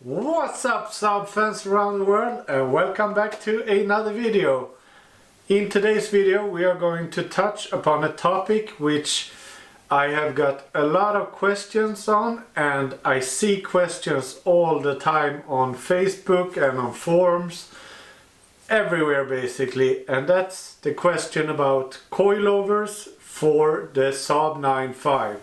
What's up, Saab fans around the world, and welcome back to another video. In today's video we are going to touch upon a topic which I have got a lot of questions on, and I see questions all the time on Facebook and on forums, everywhere basically, and that's the question about coilovers for the Saab 9.5.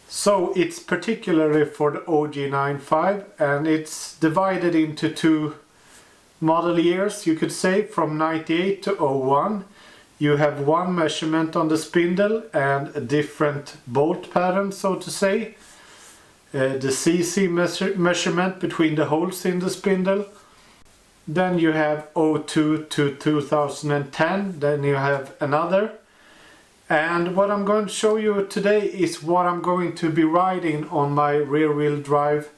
So it's particularly for the OG 9.5, and it's divided into two model years, you could say, from 98 to 01. You have one measurement on the spindle and a different bolt pattern, so to say. The CC measurement between the holes in the spindle. Then you have 02 to 2010, then you have another. And what I'm going to show you today is what I'm going to be riding on my rear-wheel drive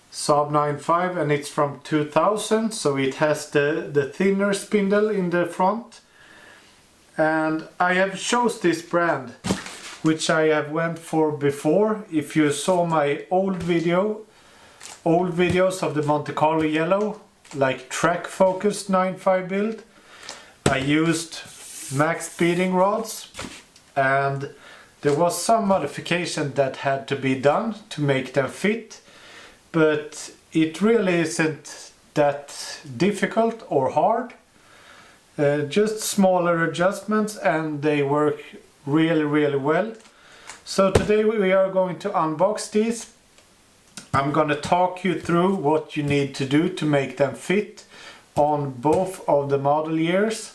Saab 9.5, and it's from 2000, so it has the thinner spindle in the front. And I have chose this brand, which I have went for before. If you saw my old videos of the Monte Carlo Yellow, like track focused 9.5 build, I used Maxpeedingrods, and there was some modification that had to be done to make them fit, but it really isn't that difficult or hard. Just smaller adjustments, and they work really well. So today we are going to unbox these. I'm going to talk you through what you need to do to make them fit on both of the model years.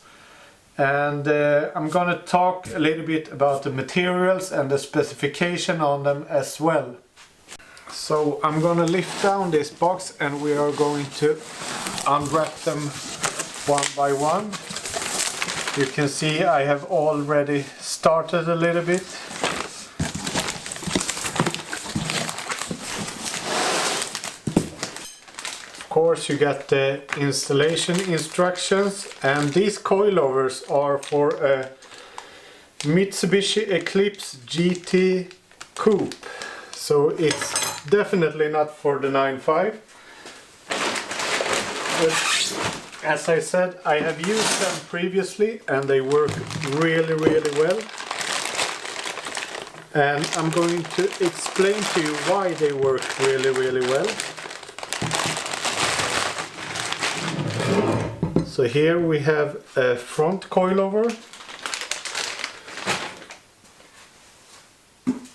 And I'm going to talk a little bit about the materials and the specification on them as well. So I'm going to lift down this box and we are going to unwrap them one by one. You can see I have already started a little bit. Of course, you got the installation instructions, and these coilovers are for a Mitsubishi Eclipse GT Coupe, so it's definitely not for the 9.5. But as I said, I have used them previously and they work really well, and I'm going to explain to you why they work really well. So here we have a front coilover,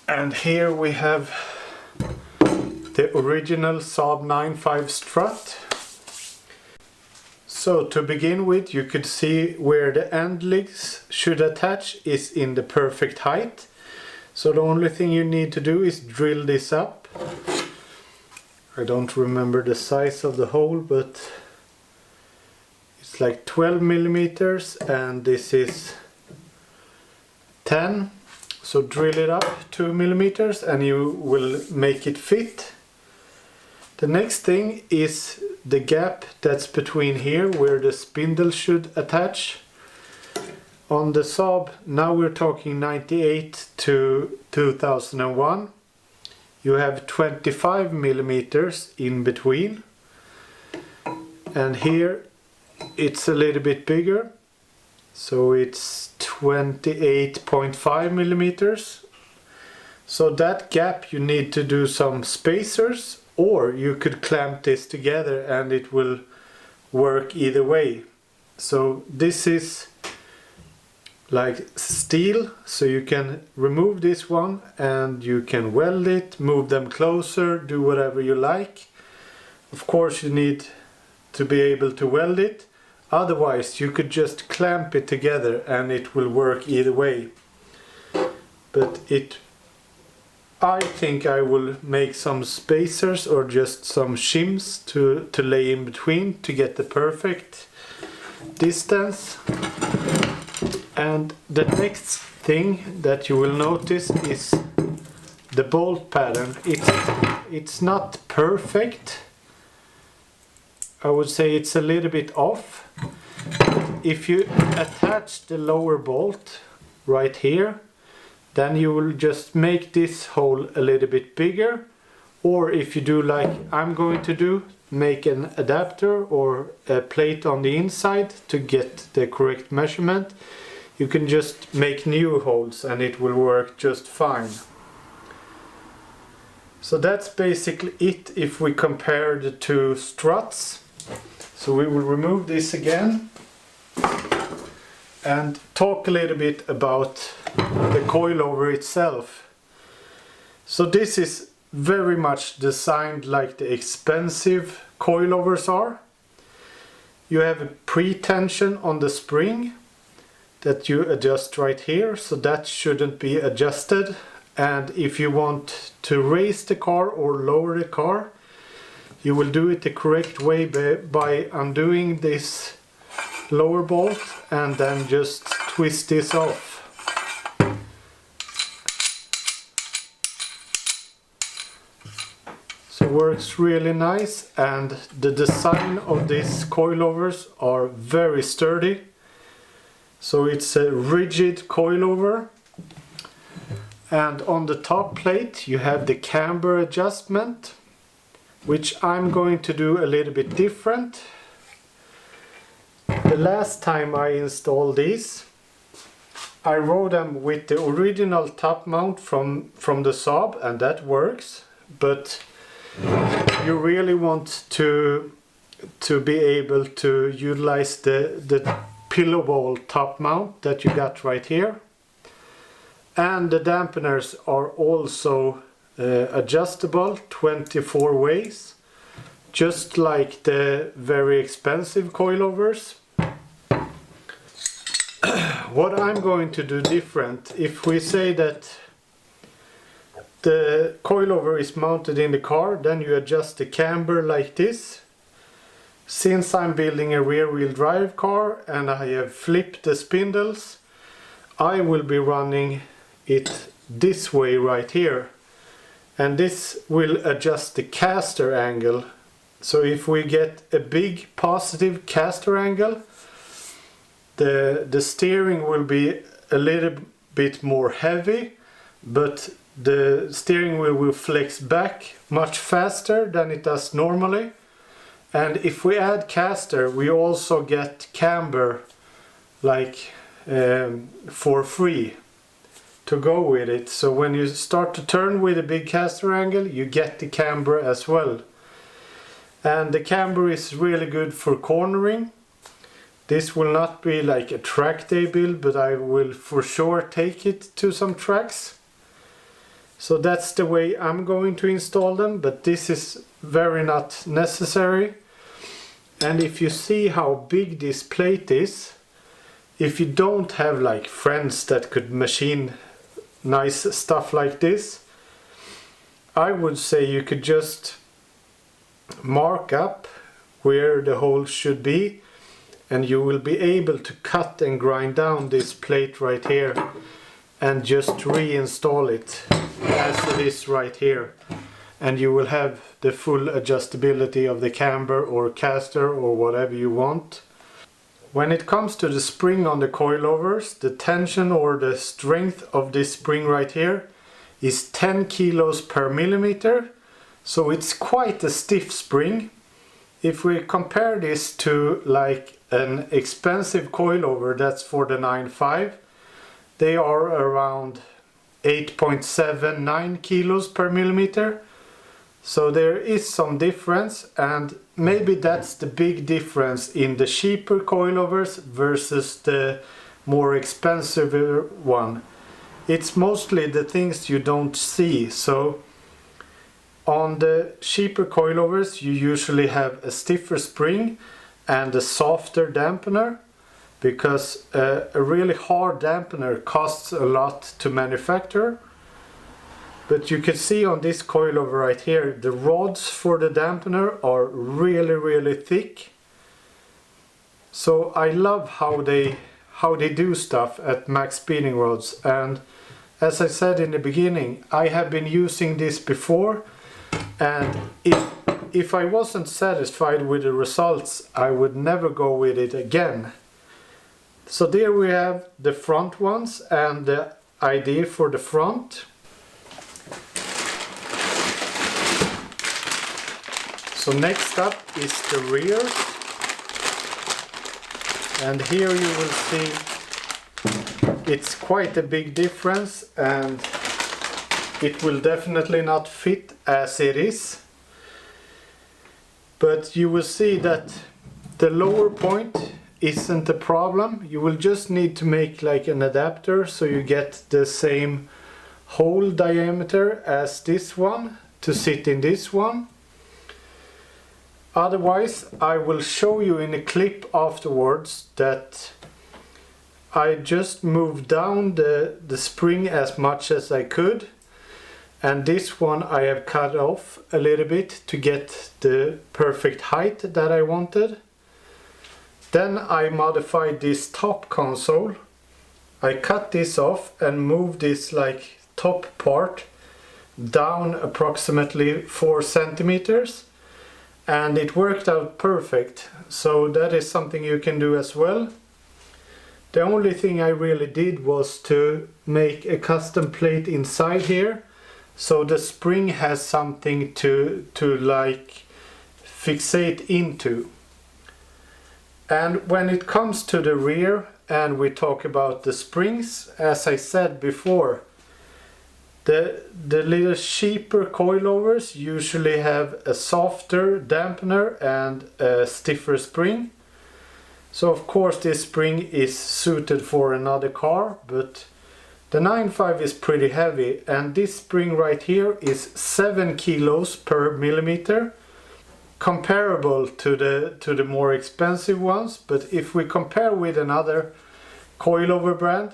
and here we have the original Saab 9.5 strut. So to begin with, you could see where the end legs should attach is in the perfect height. So the only thing you need to do is drill this up. I don't remember the size of the hole, but it's like 12 millimeters, and this is 10. So drill it up 2 millimeters and you will make it fit. The next thing is the gap that's between here where the spindle should attach. On the Saab, now we're talking 98 to 2001, you have 25 millimeters in between, and here it's a little bit bigger, so it's 28.5 millimeters. So that gap you need to do some spacers, or you could clamp this together and it will work either way. So this is like steel, so you can remove this one and you can weld it, move them closer, do whatever you like. Of course you need to be able to weld it, otherwise you could just clamp it together and it will work either way. But I think I will make some spacers or just some shims to lay in between to get the perfect distance. And the next thing that you will notice is the bolt pattern. It's not perfect. I would say it's a little bit off. If you attach the lower bolt right here, then you will just make this hole a little bit bigger, or if you do like I'm going to do, make an adapter or a plate on the inside to get the correct measurement, you can just make new holes and it will work just fine. So that's basically it if we compare the two struts. So we will remove this again and talk a little bit about the coilover itself. So this is very much designed like the expensive coilovers are. You have a pre-tension on the spring that you adjust right here, so that shouldn't be adjusted. And if you want to raise the car or lower the car, you will do it the correct way by undoing this lower bolt and then just twist this off. So it works really nice, and the design of these coilovers are very sturdy. So it's a rigid coilover. And on the top plate you have the camber adjustment, which I'm going to do a little bit different. The last time I installed these, I rode them with the original top mount from the Saab, and that works. But you really want to be able to utilize the pillow bowl top mount that you got right here. And the dampeners are also adjustable 24 ways, just like the very expensive coilovers. What I'm going to do different, if we say that the coilover is mounted in the car, then you adjust the camber like this. Since I'm building a rear-wheel drive car and I have flipped the spindles, I will be running it this way right here, and this will adjust the caster angle. So if we get a big positive caster angle, the steering will be a little bit more heavy, but the steering wheel will flex back much faster than it does normally. And if we add caster, we also get camber like for free to go with it. So when you start to turn with a big caster angle, you get the camber as well. And the camber is really good for cornering. This will not be like a track day build, but I will for sure take it to some tracks. So that's the way I'm going to install them, but this is very not necessary. And if you see how big this plate is, if you don't have like friends that could machine nice stuff like this, I would say you could just mark up where the holes should be, and you will be able to cut and grind down this plate right here and just reinstall it as it is right here, and you will have the full adjustability of the camber or caster or whatever you want. When it comes to the spring on the coilovers, the tension or the strength of this spring right here is 10 kilos per millimeter, so it's quite a stiff spring. If we compare this to like an expensive coilover that's for the 9.5, they are around 8.79 kilos per millimeter. So there is some difference, and maybe that's the big difference in the cheaper coilovers versus the more expensive one. It's mostly the things you don't see. So on the cheaper coilovers you usually have a stiffer spring and a softer dampener, because a really hard dampener costs a lot to manufacture. But you can see on this coilover right here, the rods for the dampener are really thick. So I love how they do stuff at Maxpeedingrods. And as I said in the beginning, I have been using this before, and if I wasn't satisfied with the results, I would never go with it again. So there we have the front ones and the idea for the front. So next up is the rear, and here you will see it's quite a big difference, and it will definitely not fit as it is, but you will see that the lower point isn't a problem. You will just need to make like an adapter so you get the same hole diameter as this one to sit in this one. Otherwise, I will show you in a clip afterwards that I just moved down the spring as much as I could, and this one I have cut off a little bit to get the perfect height that I wanted. Then I modified this top console. I cut this off and moved this like top part down approximately 4 centimeters, and it worked out perfect. So that is something you can do as well. The only thing I really did was to make a custom plate inside here, so the spring has something to like fixate into. And when it comes to the rear and we talk about the springs, as I said before, the little cheaper coilovers usually have a softer dampener and a stiffer spring. So of course this spring is suited for another car, but the 9.5 is pretty heavy, and this spring right here is 7 kilos per millimeter, comparable to the more expensive ones. But if we compare with another coilover brand,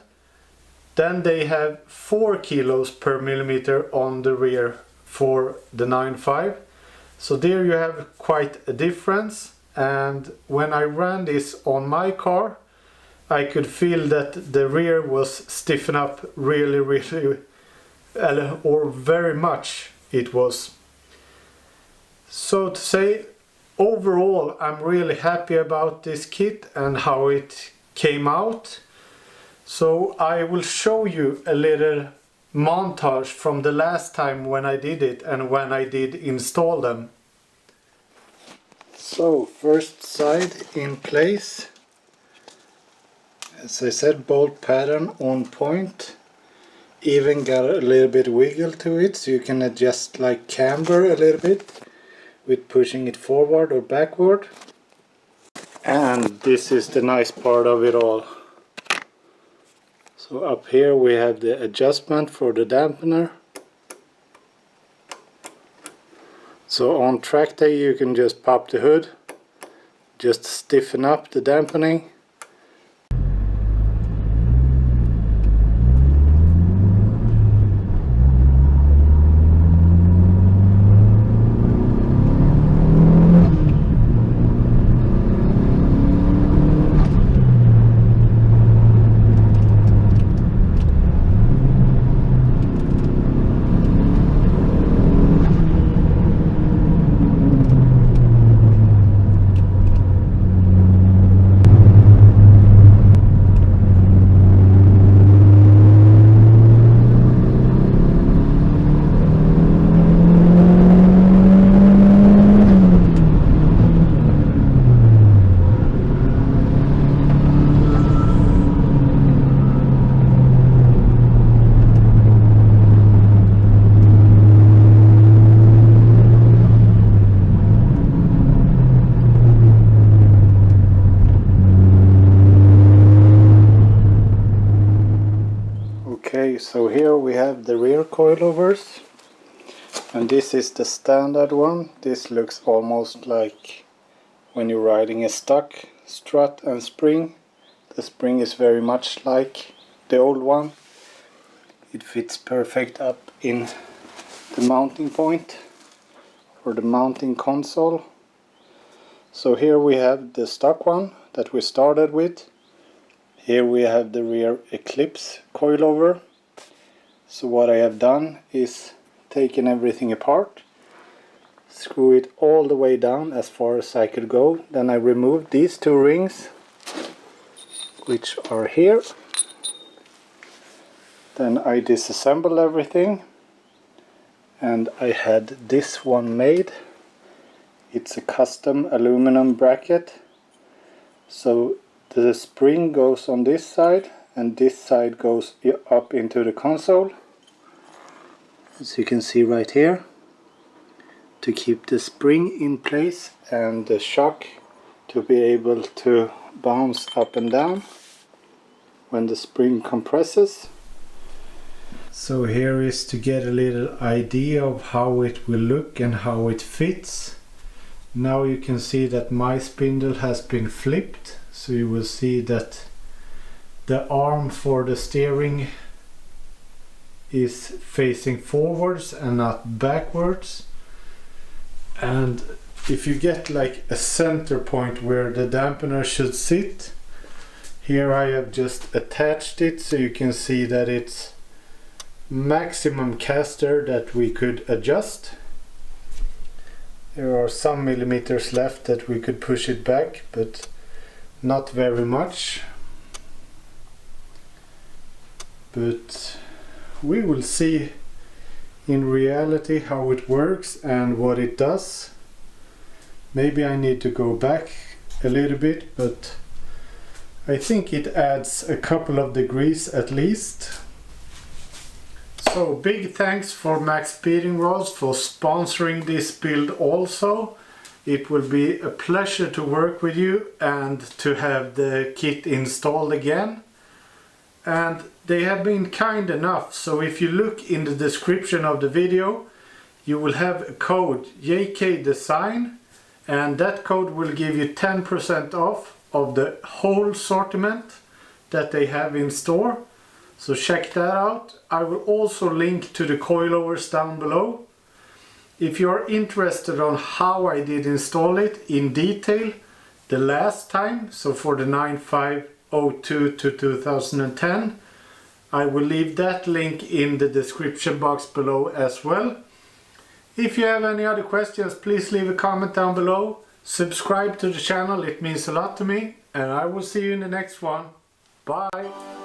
then they have 4 kilos per millimeter on the rear for the 9.5. So there you have quite a difference. And when I ran this on my car, I could feel that the rear was stiffen up really, or very much it was. So to say, overall I'm really happy about this kit and how it came out. So I will show you a little montage from the last time when I did it and when I did install them. So first side in place. As I said, bolt pattern on point. Even got a little bit wiggle to it, so you can adjust like camber a little bit with pushing it forward or backward. And this is the nice part of it all. So up here we have the adjustment for the dampener. So on track day you can just pop the hood, just stiffen up the dampening. Okay, so here we have the rear coilovers, and this is the standard one. This looks almost like when you're riding a stock strut and spring. The spring is very much like the old one. It fits perfect up in the mounting point or the mounting console. So here we have the stock one that we started with. Here we have the rear Eclipse coilover. So what I have done is taken everything apart, screw it all the way down as far as I could go. Then I removed these two rings, which are here. Then I disassembled everything, and I had this one made it's a custom aluminum bracket. So the spring goes on this side and this side goes up into the console, as you can see right here, to keep the spring in place and the shock to be able to bounce up and down when the spring compresses. So here is to get a little idea of how it will look and how it fits. Now you can see that my spindle has been flipped, so you will see that the arm for the steering is facing forwards and not backwards. And if you get like a center point where the dampener should sit, here I have just attached it so you can see that it's maximum caster that we could adjust. There are some millimeters left that we could push it back, but not very much. But we will see in reality how it works and what it does. Maybe I need to go back a little bit, but I think it adds a couple of degrees at least. So big thanks for Maxpeedingrods for sponsoring this build also. It will be a pleasure to work with you and to have the kit installed again. And they have been kind enough, so if you look in the description of the video, you will have a code JKDesign, and that code will give you 10% off of the whole assortment that they have in store. So check that out. I will also link to the coilovers down below. If you're interested on how I did install it in detail the last time, so for the 9502 to 2010, I will leave that link in the description box below as well. If you have any other questions, please leave a comment down below. Subscribe to the channel, it means a lot to me, and I will see you in the next one. Bye!